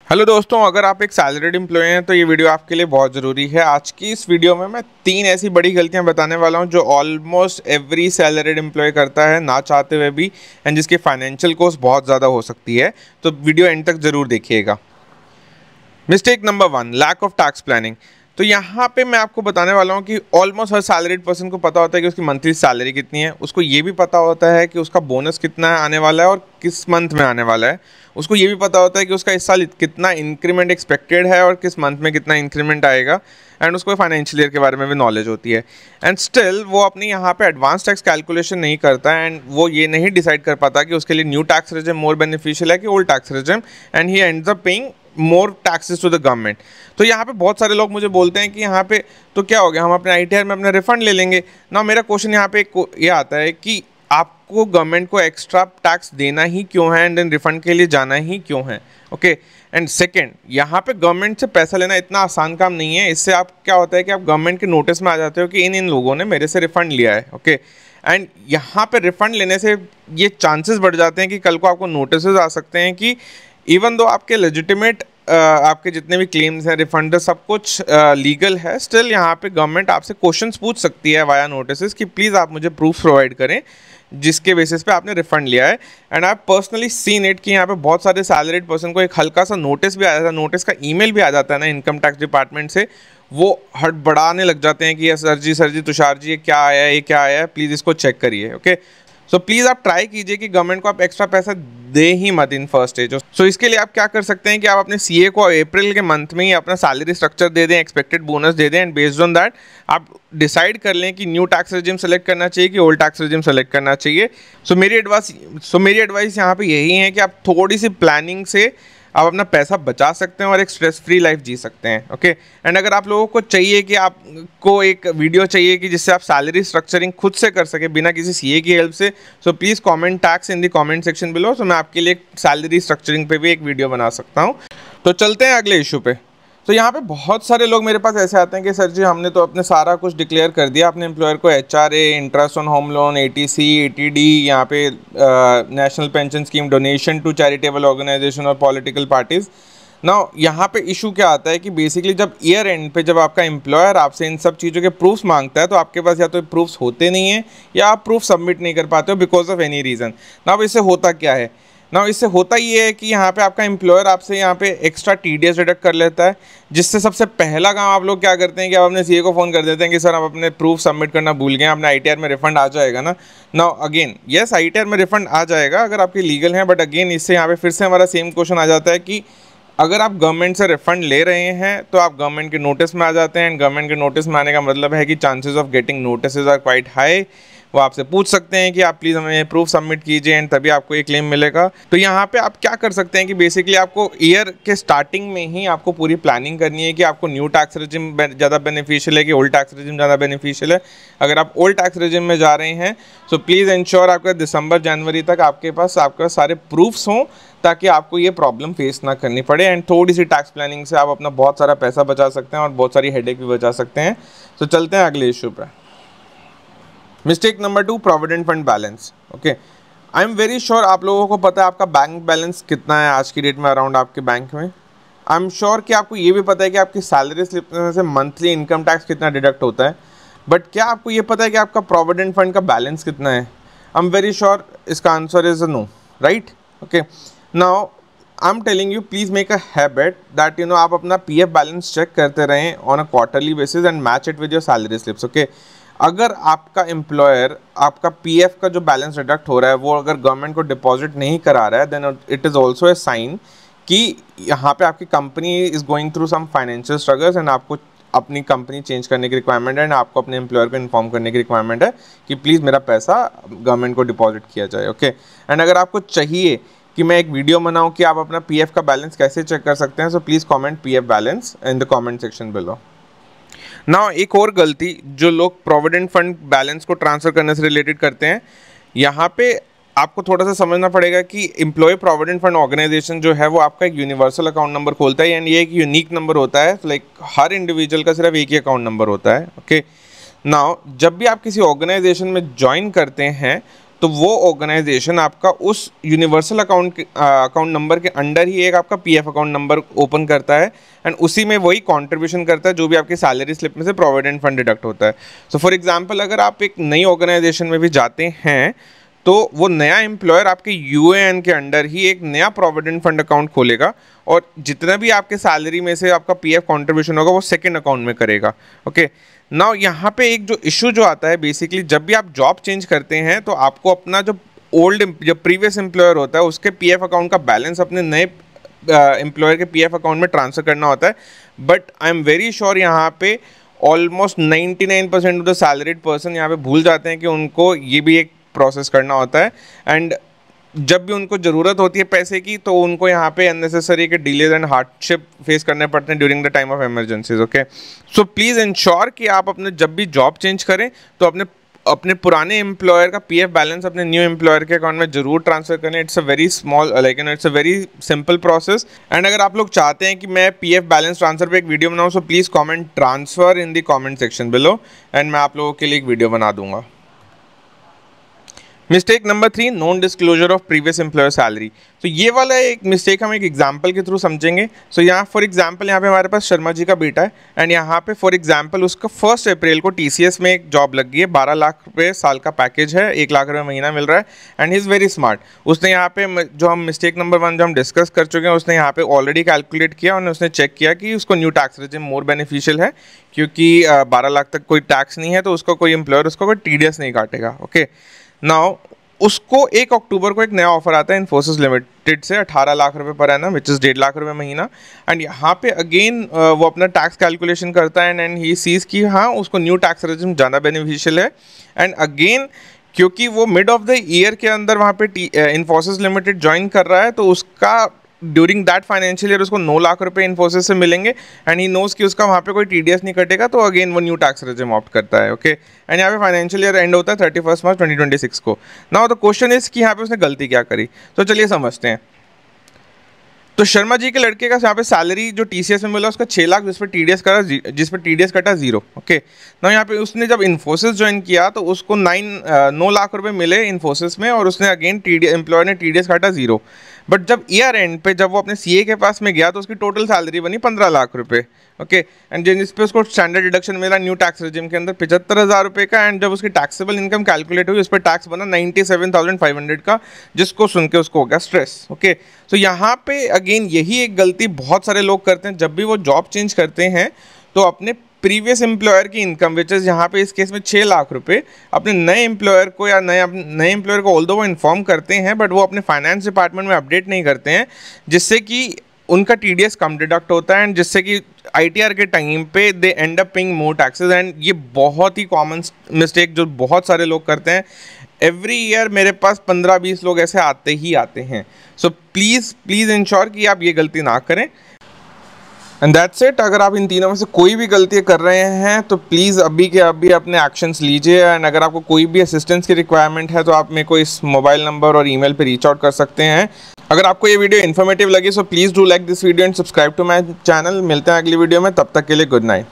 Hello दोस्तों, अगर आप एक सैलरीड एम्प्लॉय हैं तो ये वीडियो आपके लिए बहुत ज़रूरी है। आज की इस वीडियो में मैं 3 ऐसी बड़ी गलतियां बताने वाला हूं जो ऑलमोस्ट एवरी सैलरीड एम्प्लॉय करता है ना चाहते हुए भी, एंड जिसकी फाइनेंशियल कॉस्ट बहुत ज़्यादा हो सकती है। तो वीडियो एंड तक ज़रूर देखिएगा। Mistake number 1, lack of tax planning. तो यहाँ पे मैं आपको बताने वाला हूँ कि ऑलमोस्ट हर सैलरीड पर्सन को पता होता है कि उसकी मंथली सैलरी कितनी है। उसको ये भी पता होता है कि उसका बोनस कितना है आने वाला है और किस मंथ में आने वाला है। उसको ये भी पता होता है कि उसका इस साल कितना इंक्रीमेंट एक्सपेक्टेड है और किस मंथ में कितना इंक्रीमेंट आएगा। एंड उसको फाइनेंशियल ईयर के बारे में भी नॉलेज होती है। एंड स्टिल वो अपनी यहाँ पे एडवांस टैक्स कैलकुलेशन नहीं करता है एंड वो ये नहीं डिसाइड कर पाता कि उसके लिए new tax regime more beneficial है कि old tax regime, and he ends up paying more taxes to the government. तो यहाँ पे बहुत सारे लोग मुझे बोलते हैं कि यहाँ पे तो क्या हो गया, हम अपने ITR में अपने रिफंड ले लेंगे ना। मेरा क्वेश्चन यहाँ पे ये आता है कि आपको गवर्नमेंट को एक्स्ट्रा टैक्स देना ही क्यों है एंड देन रिफंड के लिए जाना ही क्यों है। ओके, एंड सेकेंड, यहाँ पे गवर्नमेंट से पैसा लेना इतना आसान काम नहीं है। इससे आप क्या होता है कि आप गवर्नमेंट के नोटिस में आ जाते हो कि इन लोगों ने मेरे से रिफंड लिया है। ओके, एंड यहाँ पे रिफंड लेने से ये चांसेस बढ़ जाते हैं कि कल को आपको नोटिस आ सकते हैं कि इवन दो आपके लेजिटिमेट आपके जितने भी क्लेम्स हैं, रिफंड, सब कुछ लीगल है, स्टिल यहाँ पे गवर्नमेंट आपसे क्वेश्चंस पूछ सकती है वाया नोटिस कि प्लीज़ आप मुझे प्रूफ प्रोवाइड करें जिसके बेसिस पे आपने रिफंड लिया है। And I personally seen it कि यहाँ पे बहुत सारे सैलरीड पर्सन को एक हल्का सा नोटिस भी आ जाता है, नोटिस का ईमेल भी आ जाता है ना इनकम टैक्स डिपार्टमेंट से, वो हड़बड़ाने लग जाते हैं कि सर जी तुषार जी ये क्या आया है, ये क्या आया है, प्लीज़ इसको चेक करिए। ओके, सो प्लीज़ आप ट्राई कीजिए कि गवर्नमेंट को आप एक्स्ट्रा पैसा दे ही मत इन फर्स्ट स्टेज। सो इसके लिए आप क्या कर सकते हैं कि आप अपने CA को अप्रैल के मंथ में ही अपना सैलरी स्ट्रक्चर दे दें, एक्सपेक्टेड बोनस दे दें, एंड बेस्ड ऑन दैट आप डिसाइड कर लें कि न्यू टैक्स रेजिम सेलेक्ट करना चाहिए कि ओल्ड टैक्स रेजिम सेलेक्ट करना चाहिए। सो मेरी एडवाइस यहाँ पे यही है कि आप थोड़ी सी प्लानिंग से आप अपना पैसा बचा सकते हैं और एक स्ट्रेस फ्री लाइफ जी सकते हैं। ओके, एंड अगर आप लोगों को चाहिए कि आपको एक वीडियो चाहिए कि जिससे आप सैलरी स्ट्रक्चरिंग खुद से कर सके बिना किसी CA की हेल्प से, so please comment tax in the comment section below. So मैं आपके लिए सैलरी स्ट्रक्चरिंग पे भी एक वीडियो बना सकता हूँ। तो चलते हैं अगले इशू पे। तो यहाँ पे बहुत सारे लोग मेरे पास ऐसे आते हैं कि सर जी हमने तो अपने सारा कुछ डिक्लेयर कर दिया अपने एम्प्लॉयर को, HRA, interest on home loan, ATC, ATD, यहाँ पे national pension scheme, donation to charitable organisation और पॉलिटिकल पार्टीज। ना यहाँ पे इशू क्या आता है कि बेसिकली जब ईयर एंड पे जब आपका एम्प्लॉयर आपसे इन सब चीज़ों के प्रूफ्स मांगता है तो आपके पास या तो प्रूफ्स होते नहीं हैं या आप प्रूफ सबमिट नहीं कर पाते हो बिकॉज ऑफ एनी रीज़न। ना अब इससे होता क्या है, ना इससे होता ये है कि यहाँ पे आपका एम्प्लॉयर आपसे यहाँ पे एक्स्ट्रा TDS डिडक्ट कर लेता है, जिससे सबसे पहला काम आप लोग क्या करते हैं कि आप अपने CA को फ़ोन कर देते हैं कि सर आप अपने प्रूफ सबमिट करना भूल गए, अपने ITR में रिफंड आ जाएगा ना। नाउ अगेन यस, ITR में रिफंड आ जाएगा अगर आपके लीगल हैं, बट अगेन इससे यहाँ पे फिर से हमारा सेम क्वेश्चन आ जाता है कि अगर आप गवर्नमेंट से रिफंड ले रहे हैं तो आप गवर्नमेंट के नोटिस में आ जाते हैं, एंड गवर्नमेंट के नोटिस में आने का मतलब है कि chances of getting notice are quite high. वो आपसे पूछ सकते हैं कि आप प्लीज़ हमें प्रूफ सबमिट कीजिए एंड तभी आपको ये क्लेम मिलेगा। तो यहाँ पे आप क्या कर सकते हैं कि बेसिकली आपको ईयर के स्टार्टिंग में ही आपको पूरी प्लानिंग करनी है कि आपको न्यू टैक्स रेजिम ज़्यादा बेनिफिशियल है कि ओल्ड टैक्स रेजिम ज़्यादा बेनिफिशियल है। अगर आप ओल्ड टैक्स रेजिम में जा रहे हैं सो प्लीज़ इंश्योर आपका दिसंबर जनवरी तक आपके पास सारे प्रूफ्स हों ताकि आपको ये प्रॉब्लम फेस ना करनी पड़े, एंड थोड़ी सी टैक्स प्लानिंग से आप अपना बहुत सारा पैसा बचा सकते हैं और बहुत सारी हेडेक भी बचा सकते हैं। तो चलते हैं अगले इशू पर। Mistake number 2, provident fund balance. Okay, I am very sure आप लोगों को पता है आपका बैंक बैलेंस कितना है आज की डेट में अराउंड आपके बैंक में। आई एम श्योर कि आपको ये भी पता है कि आपकी सैलरी स्लिप में से मंथली इनकम टैक्स कितना डिडक्ट होता है, बट क्या आपको ये पता है कि आपका प्रोविडेंट फंड का बैलेंस कितना है? आई एम वेरी श्योर इसका answer is no, right? Okay, now I am telling you please make a habit that आप अपना PF बैलेंस चेक करते रहें on a quarterly basis and match it with your salary slips. Okay, अगर आपका employer आपका PF का जो balance deduct हो रहा है वो अगर गवर्नमेंट को डिपॉजिट नहीं करा रहा है then it is also a sign कि यहाँ पे आपकी company is going through some financial struggles and आपको अपनी कंपनी चेंज करने की रिक्वायरमेंट है एंड आपको अपने एम्प्लॉयर को इन्फॉर्म करने की रिक्वायरमेंट है कि प्लीज़ मेरा पैसा गवर्नमेंट को डिपॉजिट किया जाए। ओके, एंड अगर आपको चाहिए कि मैं एक वीडियो बनाऊँ कि आप अपना PF का बैलेंस कैसे चेक कर सकते हैं, so please comment PF balance in the comment section below. ना एक और गलती जो लोग प्रोविडेंट फंड बैलेंस को ट्रांसफ़र करने से रिलेटेड करते हैं, यहाँ पे आपको थोड़ा सा समझना पड़ेगा कि एम्प्लॉय प्रोविडेंट फंड ऑर्गेनाइजेशन जो है वो आपका एक यूनिवर्सल अकाउंट नंबर खोलता है, एंड ये एक यूनिक नंबर होता है। लाइक हर इंडिविजुअल का सिर्फ एक ही अकाउंट नंबर होता है। ओके, नाउ जब भी आप किसी ऑर्गेनाइजेशन में ज्वाइन करते हैं तो वो ऑर्गेनाइजेशन आपका उस यूनिवर्सल अकाउंट नंबर के अंडर ही एक आपका पीएफ अकाउंट नंबर ओपन करता है एंड उसी में वही कंट्रीब्यूशन करता है जो भी आपकी सैलरी स्लिप में से प्रोविडेंट फंड डिडक्ट होता है। सो फॉर एग्जांपल अगर आप एक नई ऑर्गेनाइजेशन में भी जाते हैं तो वो नया एम्प्लॉयर आपके यूएएन के अंडर ही एक नया प्रोविडेंट फंड अकाउंट खोलेगा और जितना भी आपके सैलरी में से आपका पीएफ कंट्रीब्यूशन होगा वो सेकंड अकाउंट में करेगा। ओके, नाउ यहाँ पे एक जो इशू जो आता है बेसिकली, जब भी आप जॉब चेंज करते हैं तो आपको अपना जो प्रीवियस एम्प्लॉयर होता है उसके पीएफ अकाउंट का बैलेंस अपने नए एम्प्लॉयर के पीएफ अकाउंट में ट्रांसफ़र करना होता है। But I am very sure यहाँ पे almost 99% of the salaried person यहाँ पे भूल जाते हैं कि उनको ये भी एक प्रोसेस करना होता है एंड जब भी उनको ज़रूरत होती है पैसे की तो उनको यहाँ पे अननेसेसरी के डिलेज एंड हार्डशिप फेस करने पड़ते हैं during the time of emergencies. Okay, so please ensure कि आप अपने जब भी जॉब चेंज करें तो अपने पुराने एम्प्लॉयर का पीएफ बैलेंस अपने न्यू एम्प्लॉयर के अकाउंट में जरूर ट्रांसफर करें। It's a very small it's a very simple process and अगर आप लोग चाहते हैं कि मैं पीएफ बैलेंस ट्रांसफर पे एक वीडियो बनाऊँ सो please comment transfer in the comment section below and मैं आप लोगों के लिए एक वीडियो बना दूंगा। Mistake number 3, non disclosure of previous employer salary. तो ये वाला एक मिस्टेक हम एक एग्जांपल के थ्रू समझेंगे। सो यहाँ फॉर एग्जांपल यहाँ पे हमारे पास शर्मा जी का बेटा है एंड यहाँ पे फॉर एग्जांपल उसका 1 अप्रैल को टीसीएस में एक जॉब लग गई है, 12 लाख रुपये साल का पैकेज है, 1 लाख रुपये महीना मिल रहा है and he is very smart. उसने यहाँ पे जो हम मिस्टेक नंबर 1 जो हम डिस्कस कर चुके हैं उसने यहाँ पे ऑलरेडी कैलकुलेट किया और उसने चेक किया कि उसको new tax regime more beneficial है क्योंकि 12 लाख तक कोई टैक्स नहीं है तो उसको कोई एम्प्लॉयर उसको कोई टीडीएस नहीं काटेगा। ओके, नाउ उसको 1 अक्टूबर को एक नया ऑफर आता है इन्फोसिस लिमिटेड से 18 लाख रुपए per annum which is 1.5 lakh रुपए महीना एंड यहाँ पे अगेन वो अपना टैक्स कैलकुलेशन करता है एंड ही सीज कि हाँ उसको न्यू टैक्स रेजिम ज़्यादा बेनिफिशियल है एंड अगेन क्योंकि वो मिड ऑफ द ईयर के अंदर वहाँ पे इन्फोसिस लिमिटेड ज्वाइन कर रहा है तो उसका ड्यूरिंग दैट फाइनेंशियल ईयर उसको 9 लाख रुपए इन्फोसिस से मिलेंगे एंड ही नोज कि उसका वहाँ पे कोई टीडीएस नहीं कटेगा तो अगेन वो न्यू टैक्स रेजिम ऑप्ट करता है। ओके, एंड यहाँ पे फाइनेंशियल ईयर एंड होता है 31 मार्च 2026 को। नाउ द क्वेश्चन इज कि यहाँ पे उसने गलती क्या करी, तो चलिए समझते हैं। तो शर्मा जी के लड़के का यहाँ पे सैलरी जो टीसीएस में मिला उसका 6 लाख जिस पर टीडीएस कटा 0। ओके, ना यहाँ पे उसने जब इन्फोसिस ज्वाइन किया तो उसको 9 लाख रुपए मिले इन्फोसिस में और उसने अगेन एम्प्लॉयर ने टीडीएस काटा 0। बट जब ईयर एंड पे जब वो अपने सीए के पास में गया तो उसकी टोटल सैलरी बनी 15 लाख रुपए। ओके, एंड जिस पे उसको स्टैंडर्ड डिडक्शन मिला न्यू टैक्स रेजिम के अंदर 75,000 रुपये का एंड जब उसकी टैक्सेबल इनकम कैलकुलेट हुई उस पर टैक्स बना 97,500 का, जिसको सुन के उसको हो गया स्ट्रेस। ओके, तो यहाँ पे अगेन यही एक गलती बहुत सारे लोग करते हैं, जब भी वो जॉब चेंज करते हैं तो अपने प्रीवियस एम्प्लॉयर की इनकम विच इज़ यहाँ पे इस केस में 6 लाख रुपए अपने नए एम्प्लॉयर को या नए एम्प्लॉयर को ऑल्दो वो इन्फॉर्म करते हैं बट वो अपने फाइनेंस डिपार्टमेंट में अपडेट नहीं करते हैं, जिससे कि उनका टीडीएस कम डिडक्ट होता है एंड जिससे कि आईटीआर के टाइम पे they end up paying more taxes एंड ये बहुत ही कॉमन मिस्टेक जो बहुत सारे लोग करते हैं। एवरी ईयर मेरे पास 15-20 लोग ऐसे आते ही आते हैं। सो प्लीज़ इंश्योर कि आप ये गलती ना करें एंड दैट्स इट। अगर आप इन तीनों में से कोई भी गलती कर रहे हैं तो प्लीज़ अभी के अभी अपने एक्शंस लीजिए एंड अगर आपको कोई भी असिस्टेंस की रिक्वायरमेंट है तो आप मेरे को इस मोबाइल नंबर और ईमेल पे रीच आउट कर सकते हैं। अगर आपको ये वीडियो इन्फॉर्मेटिव लगी so please do like this video and subscribe to my channel. मिलते हैं अगली वीडियो में, तब तक के लिए गुड नाइट।